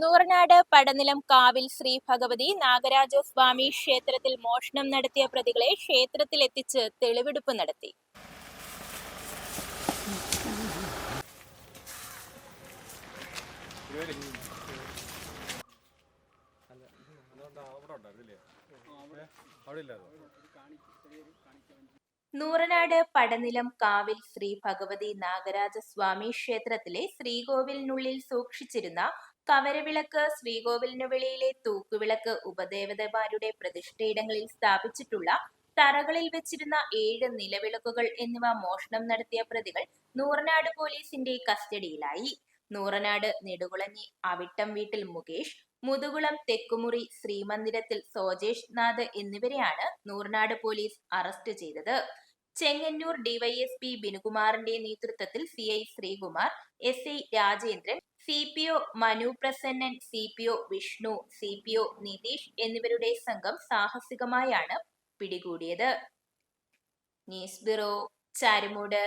നൂറനാട് പടനിലം കാവിൽ ശ്രീ ഭഗവതി നാഗരാജസ്വാമി ക്ഷേത്രത്തിൽ മോഷണം നടത്തിയ പ്രതികളെ ക്ഷേത്രത്തിലെത്തിച്ച് തെളിവെടുപ്പ് നടത്തി. നൂറനാട് പടനിലം കാവിൽ ശ്രീ ഭഗവതി നാഗരാജസ്വാമി ക്ഷേത്രത്തിലെ ശ്രീകോവിലിനുള്ളിൽ സൂക്ഷിച്ചിരുന്ന കവരവിളക്ക്, ശ്രീകോവിലിനു വെളിയിലെ തൂക്കുവിളക്ക്, ഉപദേവതമാരുടെ പ്രതിഷ്ഠയിടങ്ങളിൽ സ്ഥാപിച്ചിട്ടുള്ള തറകളിൽ വെച്ചിരുന്ന 7 നിലവിളക്കുകൾ എന്നിവ മോഷണം നടത്തിയ പ്രതികൾ നൂറനാട് പോലീസിന്റെ കസ്റ്റഡിയിലായി. നൂറനാട് നെടുകുളഞ്ഞി അവിട്ടം വീട്ടിൽ മുകേഷ്, മുതുകുളം തെക്കുമുറി ശ്രീമന്ദിരത്തിൽ സോജേഷ് നാഥ് എന്നിവരെയാണ് നൂറനാട് പോലീസ് അറസ്റ്റ് ചെയ്തത്. ചെങ്ങന്നൂർ ഡിവൈഎസ്പി ബിനുകുമാറിന്റെ നേതൃത്വത്തിൽ CI Sreekumar, SI Rajendran, CPO Manu Prasannan, CPO Vishnu, CPO Nitish എന്നിവരുടെ സംഘം സാഹസികമായാണ് പിടികൂടിയത്. News bureau, Charummood.